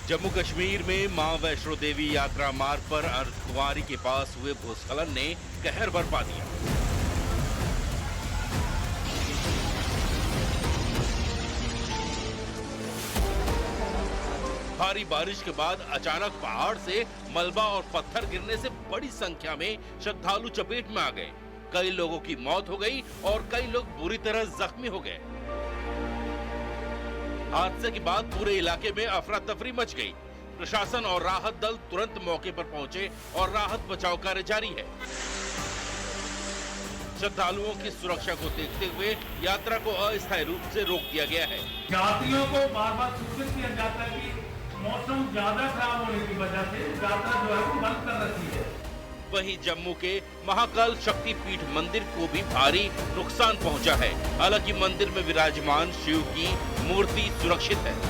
जम्मू कश्मीर में मां वैष्णो देवी यात्रा मार्ग पर अर्धकुंवारी के पास हुए भूस्खलन ने कहर बरपा दिया। भारी बारिश के बाद अचानक पहाड़ से मलबा और पत्थर गिरने से बड़ी संख्या में श्रद्धालु चपेट में आ गए। कई लोगों की मौत हो गई और कई लोग बुरी तरह जख्मी हो गए। हादसे के बाद पूरे इलाके में अफरा तफरी मच गई। प्रशासन और राहत दल तुरंत मौके पर पहुंचे और राहत बचाव कार्य जारी है। श्रद्धालुओं की सुरक्षा को देखते हुए यात्रा को अस्थायी रूप से रोक दिया गया है। यात्रियों को बार बार सूचित किया जाता है कि मौसम ज्यादा खराब होने की वजह से यात्रा जो है वो बंद कर रखी है। वहीं जम्मू के महाकाल शक्ति पीठ मंदिर को भी भारी नुकसान पहुंचा है। हालांकि मंदिर में विराजमान शिव की मूर्ति सुरक्षित है।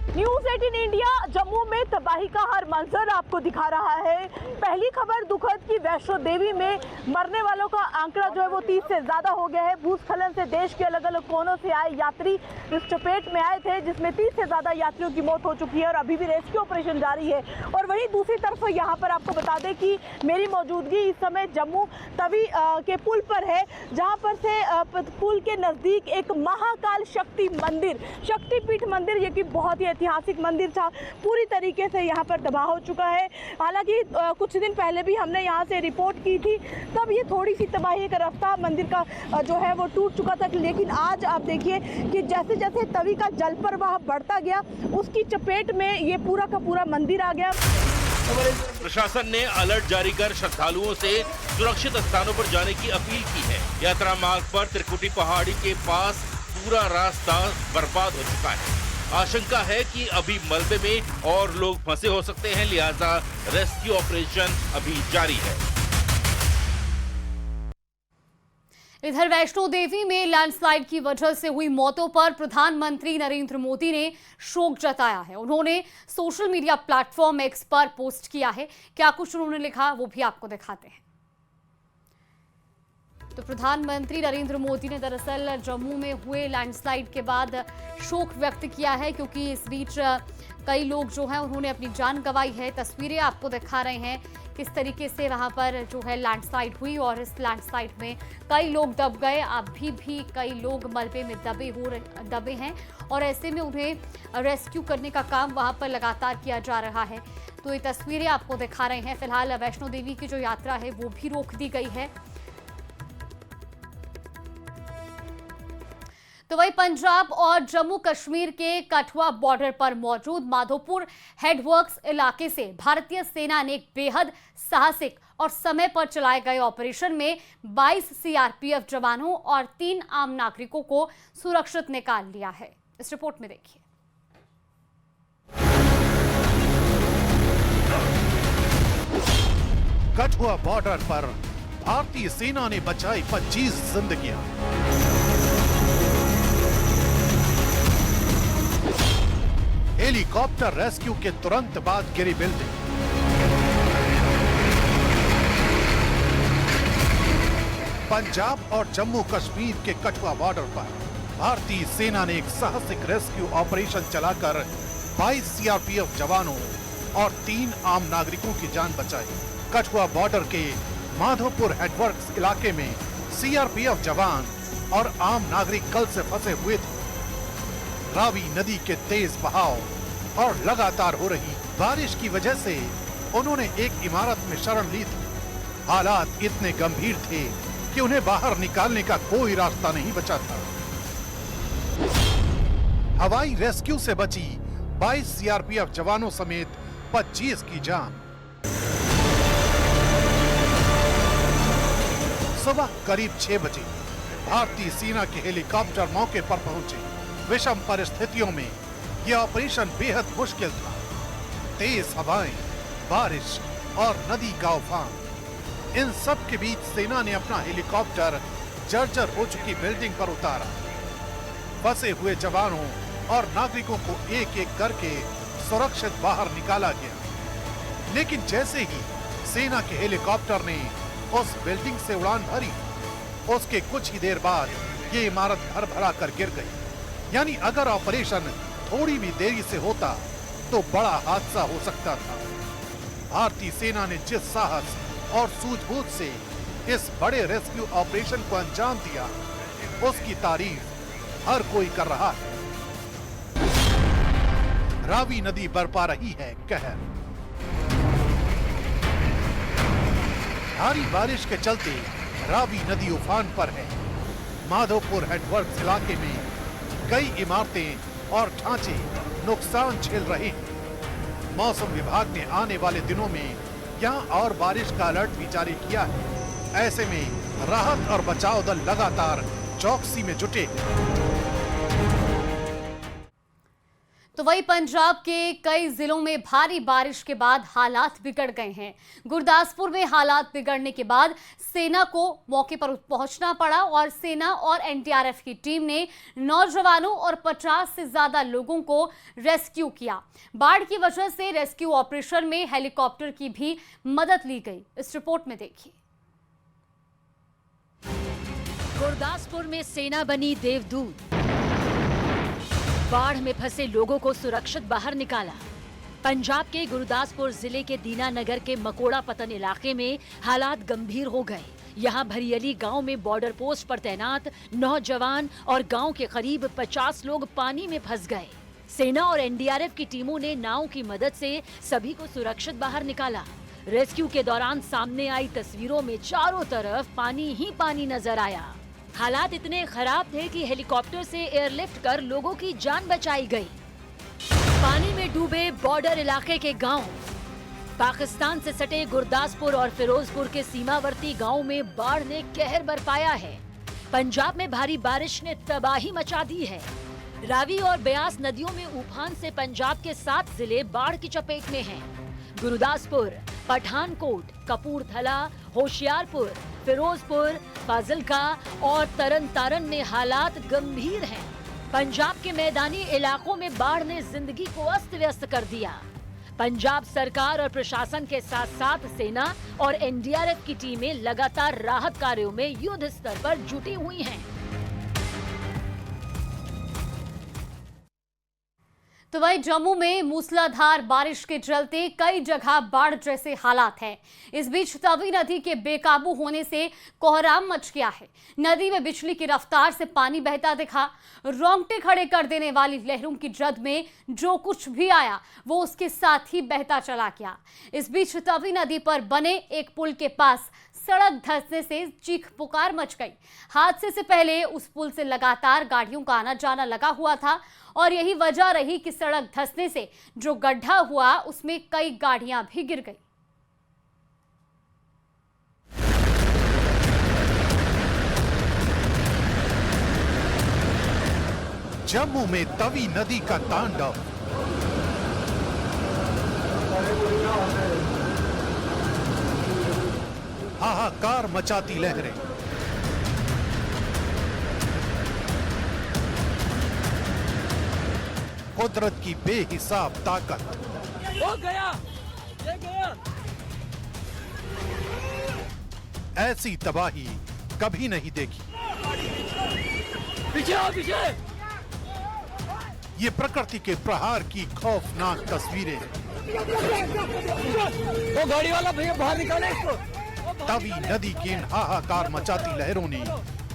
न्यूज़ 18 इंडिया जम्मू में तबाही का हर मंजर आपको दिखा रहा है। पहली खबर दुखद की वैष्णो देवी में मरने वालों का आंकड़ा जो है वो 30 से ज्यादा हो गया है। भूस्खलन से देश के अलग अलग कोनों से आए यात्री इस चपेट में आए थे, जिसमें 30 से ज्यादा यात्रियों की मौत हो चुकी है और अभी भी रेस्क्यू ऑपरेशन जारी है। और वहीं दूसरी तरफ यहाँ पर आपको बता दें कि मेरी मौजूदगी इस समय जम्मू तवी के पुल पर है, जहाँ पर से पुल के नजदीक एक महाकाल शक्ति मंदिर, शक्तिपीठ मंदिर, ये कि बहुत ही ऐतिहासिक मंदिर था, पूरी तरीके से यहाँ पर तबाह हो चुका है। हालांकि कुछ दिन पहले भी हमने यहाँ से रिपोर्ट की थी, तब ये थोड़ी सी तबाही का रास्ता मंदिर का जो है वो टूट चुका था। लेकिन आज आप देखिए कि जैसे जैसे तवी का जल प्रवाह बढ़ता गया, उसकी चपेट में ये पूरा का पूरा मंदिर आ गया। प्रशासन ने अलर्ट जारी कर श्रद्धालुओं से सुरक्षित स्थानों पर जाने की अपील की है। यात्रा मार्ग पर त्रिकुटी पहाड़ी के पास पूरा रास्ता बर्बाद हो चुका है। आशंका है कि अभी मलबे में और लोग फंसे हो सकते हैं, लिहाजा रेस्क्यू ऑपरेशन अभी जारी है। इधर वैष्णो देवी में लैंडस्लाइड की वजह से हुई मौतों पर प्रधानमंत्री नरेंद्र मोदी ने शोक जताया है। उन्होंने सोशल मीडिया प्लेटफॉर्म एक्स पर पोस्ट किया है। क्या कुछ उन्होंने लिखा वो भी आपको दिखाते हैं। तो प्रधानमंत्री नरेंद्र मोदी ने दरअसल जम्मू में हुए लैंडस्लाइड के बाद शोक व्यक्त किया है, क्योंकि इस बीच कई लोग जो हैं उन्होंने अपनी जान गंवाई है। तस्वीरें आपको दिखा रहे हैं किस तरीके से वहां पर जो है लैंडस्लाइड हुई और इस लैंडस्लाइड में कई लोग दब गए। अभी भी कई लोग मलबे में दबे हैं और ऐसे में उन्हें रेस्क्यू करने का काम वहां पर लगातार किया जा रहा है। तो ये तस्वीरें आपको दिखा रहे हैं। फिलहाल वैष्णो देवी की जो यात्रा है वो भी रोक दी गई है। तो वही पंजाब और जम्मू कश्मीर के कठुआ बॉर्डर पर मौजूद माधोपुर हेडवर्क्स इलाके से भारतीय सेना ने एक बेहद साहसिक और समय पर चलाए गए ऑपरेशन में 22 सीआरपीएफ जवानों और 3 आम नागरिकों को सुरक्षित निकाल लिया है। इस रिपोर्ट में देखिए। कठुआ बॉर्डर पर भारतीय सेना ने बचाई 25 जिंदगियां। हेलीकॉप्टर रेस्क्यू के तुरंत बाद गिरी बिल्डिंग। पंजाब और जम्मू कश्मीर के कठुआ बॉर्डर पर भारतीय सेना ने एक साहसिक रेस्क्यू ऑपरेशन चलाकर 22 सीआरपीएफ जवानों और 3 आम नागरिकों की जान बचाई। कठुआ बॉर्डर के माधोपुर हेडवर्क्स इलाके में सीआरपीएफ जवान और आम नागरिक कल से फंसे हुए थे। रावी नदी के तेज बहाव और लगातार हो रही बारिश की वजह से उन्होंने एक इमारत में शरण ली थी। हालात इतने गंभीर थे कि उन्हें बाहर निकालने का कोई रास्ता नहीं बचा था। हवाई रेस्क्यू से बची 22 सीआरपीएफ जवानों समेत 25 की जान। सुबह करीब 6 बजे भारतीय सेना के हेलीकॉप्टर मौके पर पहुंचे। विषम परिस्थितियों में यह ऑपरेशन बेहद मुश्किल था। तेज हवाएं, बारिश और नदी का उफान, इन सब के बीच सेना ने अपना हेलीकॉप्टर जर्जर हो चुकी बिल्डिंग पर उतारा। फंसे हुए जवानों और नागरिकों को एक एक करके सुरक्षित बाहर निकाला गया। लेकिन जैसे ही सेना के हेलीकॉप्टर ने उस बिल्डिंग से उड़ान भरी, उसके कुछ ही देर बाद ये इमारत भर भरा कर गिर गई। यानी अगर ऑपरेशन थोड़ी भी देरी से होता तो बड़ा हादसा हो सकता था। भारतीय सेना ने जिस साहस और सूझबूझ से इस बड़े रेस्क्यू ऑपरेशन को अंजाम दिया, उसकी तारीफ हर कोई कर रहा है। रावी नदी बरपा रही है कहर। भारी बारिश के चलते रावी नदी उफान पर है। माधोपुर हेडवर्क्स इलाके में कई इमारतें और ढांचे नुकसान झेल रहे हैं। मौसम विभाग ने आने वाले दिनों में यहां और बारिश का अलर्ट भी जारी किया है। ऐसे में राहत और बचाव दल लगातार चौकसी में जुटे। तो वही पंजाब के कई जिलों में भारी बारिश के बाद हालात बिगड़ गए हैं। गुरदासपुर में हालात बिगड़ने के बाद सेना को मौके पर पहुंचना पड़ा और सेना और एनडीआरएफ की टीम ने नौजवानों और 50 से ज्यादा लोगों को रेस्क्यू किया। बाढ़ की वजह से रेस्क्यू ऑपरेशन में हेलीकॉप्टर की भी मदद ली गई। इस रिपोर्ट में देखिए। गुरदासपुर में सेना बनी देवदूत, बाढ़ में फंसे लोगों को सुरक्षित बाहर निकाला। पंजाब के गुरदासपुर जिले के दीनानगर के मकोड़ा पतन इलाके में हालात गंभीर हो गए। यहाँ भरियली गांव में बॉर्डर पोस्ट पर तैनात 9 जवान और गांव के करीब 50 लोग पानी में फंस गए। सेना और एनडीआरएफ की टीमों ने नाव की मदद से सभी को सुरक्षित बाहर निकाला। रेस्क्यू के दौरान सामने आई तस्वीरों में चारों तरफ पानी ही पानी नजर आया। हालात इतने खराब थे कि हेलीकॉप्टर से एयरलिफ्ट कर लोगों की जान बचाई गई। पानी में डूबे बॉर्डर इलाके के गांव। पाकिस्तान से सटे गुरदासपुर और फिरोजपुर के सीमावर्ती गांव में बाढ़ ने कहर बरपाया है। पंजाब में भारी बारिश ने तबाही मचा दी है। रावी और ब्यास नदियों में उफान से पंजाब के 7 जिले बाढ़ की चपेट में हैं। गुरदासपुर, पठानकोट, कपूरथला, होशियारपुर, फिरोजपुर, फाजिलका और तरन तारण में हालात गंभीर हैं। पंजाब के मैदानी इलाकों में बाढ़ ने जिंदगी को अस्त व्यस्त कर दिया। पंजाब सरकार और प्रशासन के साथ साथ सेना और एनडीआरएफ की टीमें लगातार राहत कार्यों में युद्ध स्तर पर जुटी हुई हैं। तो वही जम्मू में मूसलाधार बारिश के चलते कई जगह बाढ़ जैसे हालात हैं। इस बीच तवी नदी के बेकाबू होने से कोहराम मच गया है। नदी में बिजली की रफ्तार से पानी बहता दिखा। रोंगटे खड़े कर देने वाली लहरों की जद में जो कुछ भी आया वो उसके साथ ही बहता चला गया। इस बीच तवी नदी पर बने एक पुल के पास सड़क धंसने से चीख पुकार मच गई। हादसे से पहले उस पुल से लगातार गाड़ियों का आना जाना लगा हुआ था और यही वजह रही कि सड़क धंसने से जो गड्ढा हुआ उसमें कई गाड़ियां भी गिर गई। जम्मू में तवी नदी का तांडव। हाहाकार मचाती लहरें। कुदरत की बेहिसाब ताकत। वो गया, ये गया। ऐसी तबाही कभी नहीं देखी। पीछे आओ, पीछे। ये प्रकृति के प्रहार की खौफनाक तस्वीरें। वो गाड़ी वाला भैया बाहर निकाले इसको। तवी नदी की इन हाहाकार मचाती लहरों ने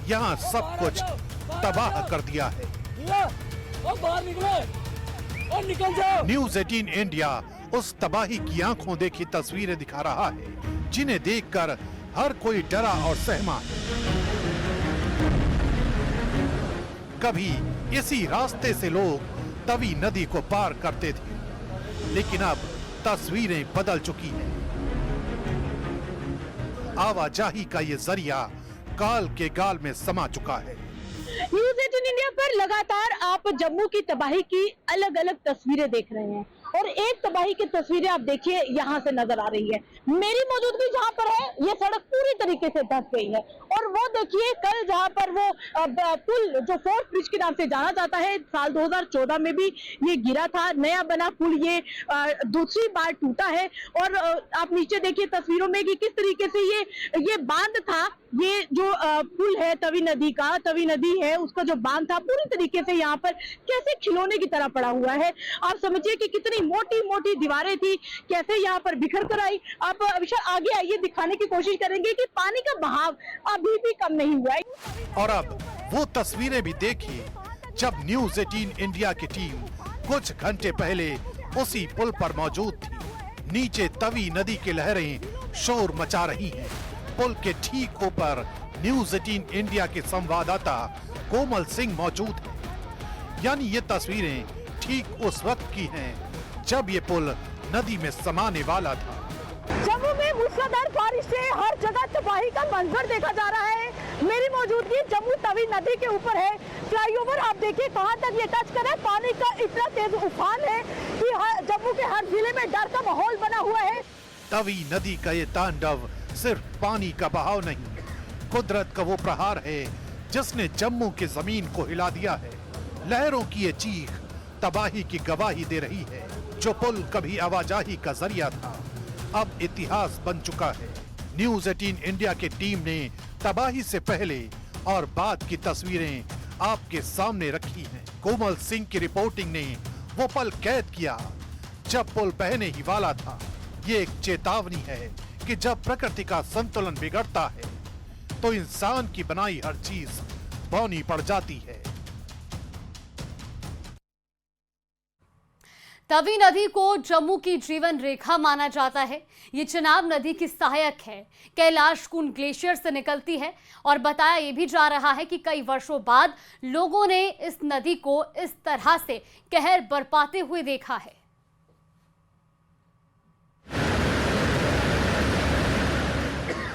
यहाँ सब कुछ तबाह कर दिया है। वो बाहर निकले और निकल जाओ। न्यूज़ 18 इंडिया उस तबाही की आंखों देखी तस्वीरें दिखा रहा है जिन्हें देखकर हर कोई डरा और सहमा है। कभी इसी रास्ते से लोग तवी नदी को पार करते थे, लेकिन अब तस्वीरें बदल चुकी हैं। आवाजाही का ये जरिया काल के गाल में समा चुका है। न्यूज़ 18 इंडिया पर लगातार आप जम्मू की तबाही की अलग अलग तस्वीरें देख रहे हैं और एक तबाही की तस्वीरें आप देखिए यहाँ से नजर आ रही है। मेरी मौजूदगी जहाँ पर है ये सड़क पूरी तरीके से धंस गई है और वो देखिए कल जहाँ पर वो पुल जो फोर्ट ब्रिज के नाम से जाना जाता है, साल 2014 में भी ये गिरा था। नया बना पुल ये दूसरी बार टूटा है और आप नीचे देखिए तस्वीरों में कि किस तरीके से ये बांध था ये जो पुल है तवी नदी का, तवी नदी है उसका जो बांध था पूरी तरीके से यहाँ पर कैसे खिलौने की तरह पड़ा हुआ है। आप समझिए कि कितनी मोटी मोटी दीवारें थी, कैसे यहाँ पर बिखर कर आई। आप विशाल आगे आइए, दिखाने की कोशिश करेंगे कि पानी का बहाव अभी भी कम नहीं हुआ है। और अब वो तस्वीरें भी देखिए जब न्यूज 18 इंडिया की टीम कुछ घंटे पहले उसी पुल पर मौजूद थी। नीचे तवी नदी की लहरें शोर मचा रही हैं। पुल के ठीक ऊपर न्यूज 18 इंडिया के संवाददाता कोमल सिंह मौजूद हैं। यानी ये तस्वीरें ठीक उस वक्त की हैं जब ये पुल नदी में समाने वाला था। जम्मू में मूसलाधार बारिश से हर जगह तबाही का मंजर देखा जा रहा है। मेरी मौजूदगी जम्मू तवी नदी के ऊपर है। फ्लाईओवर आप देखिए कहां तक ये टच कर रहा है। पानी का इतना तेज उफान है कि जम्मू के हर जिले में डर का माहौल बना हुआ है। तवी नदी का ये तांडव सिर्फ पानी का बहाव नहीं, कुदरत का वो प्रहार है जिसने जम्मू की जमीन को हिला दिया है। लहरों की ये चीख तबाही की गवाही दे रही है। जो पुल कभी आवाजाही का जरिया था अब इतिहास बन चुका है। न्यूज 18 इंडिया की टीम ने तबाही से पहले और बाद की तस्वीरें आपके सामने रखी हैं। कोमल सिंह की रिपोर्टिंग ने वो पल कैद किया जब पुल बहने ही वाला था। ये एक चेतावनी है कि जब प्रकृति का संतुलन बिगड़ता है तो इंसान की बनाई हर चीज बौनी पड़ जाती है। तवी नदी को जम्मू की जीवन रेखा माना जाता है। ये चिनाब नदी की सहायक है, कैलाश कुंड ग्लेशियर से निकलती है और बताया ये भी जा रहा है कि कई वर्षों बाद लोगों ने इस नदी को इस तरह से कहर बरपाते हुए देखा है।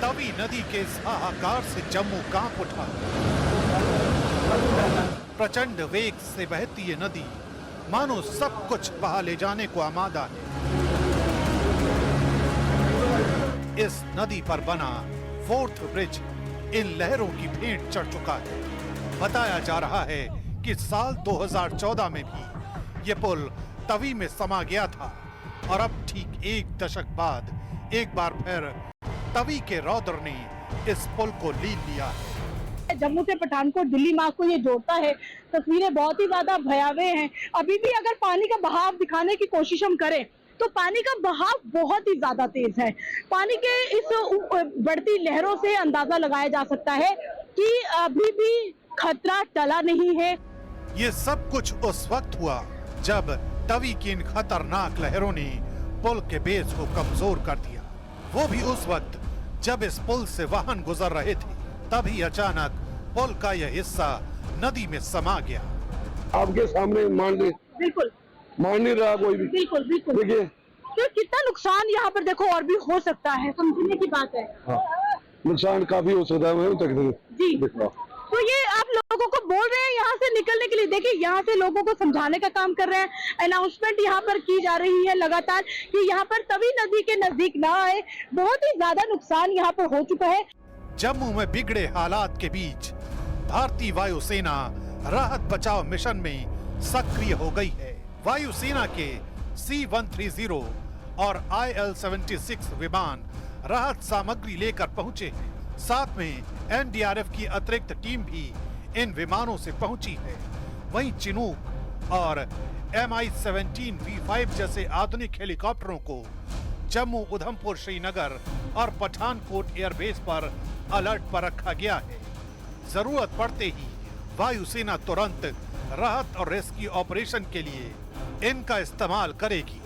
तवी नदी के इस हाहाकार से जम्मू कांप उठा। प्रचंड वेग से बहती ये नदी मानो सब कुछ बहा ले जाने को आमादा है। इस नदी पर बना फोर्थ ब्रिज इन लहरों की भेंट चढ़ चुका है। बताया जा रहा है कि साल 2014 में भी ये पुल तवी में समा गया था और अब ठीक एक दशक बाद एक बार फिर तवी के रौद्र ने इस पुल को लीन लिया है। जम्मू से पठानकोट दिल्ली मार्ग को ये जोड़ता है। तस्वीरें बहुत ही ज्यादा भयावह हैं। अभी भी अगर पानी का बहाव दिखाने की कोशिश हम करें तो पानी का बहाव बहुत ही ज्यादा तेज है। पानी के इस बढ़ती लहरों से अंदाजा लगाया जा सकता है कि अभी भी खतरा टला नहीं है। ये सब कुछ उस वक्त हुआ जब तवी की इन खतरनाक लहरों ने पुल के बेस को कमजोर कर दिया। वो भी उस वक्त जब इस पुल से वाहन गुजर रहे थे। तभी अचानक पुल का यह हिस्सा नदी में समा गया। आपके सामने मान नहीं रहा कोई भी। बिल्कुल बिल्कुल देखिए तो कितना नुकसान यहाँ पर देखो और भी हो सकता है, समझने की बात है। हाँ, नुकसान काफी हो सकता है जी। तो ये आप लोगों को बोल रहे हैं यहाँ से निकलने के लिए। देखिए यहाँ से लोगों को समझाने का काम कर रहे हैं। अनाउंसमेंट यहाँ पर की जा रही है लगातार कि यहाँ पर तवी नदी के नजदीक ना आए। बहुत ही ज्यादा नुकसान यहाँ पर हो चुका है। जम्मू में बिगड़े हालात के बीच भारतीय वायुसेना राहत बचाव मिशन में सक्रिय हो गई है। वायुसेना के C-130 और IL-76 विमान राहत सामग्री लेकर पहुंचे हैं। साथ में NDRF की अतिरिक्त टीम भी इन विमानों से पहुंची है। वहीं चिनूक और MI-17 V5 जैसे आधुनिक हेलीकॉप्टरों को जम्मू, उधमपुर, श्रीनगर और पठानकोट एयरबेस पर अलर्ट पर रखा गया है। जरूरत पड़ते ही वायुसेना तुरंत राहत और रेस्क्यू ऑपरेशन के लिए इनका इस्तेमाल करेगी।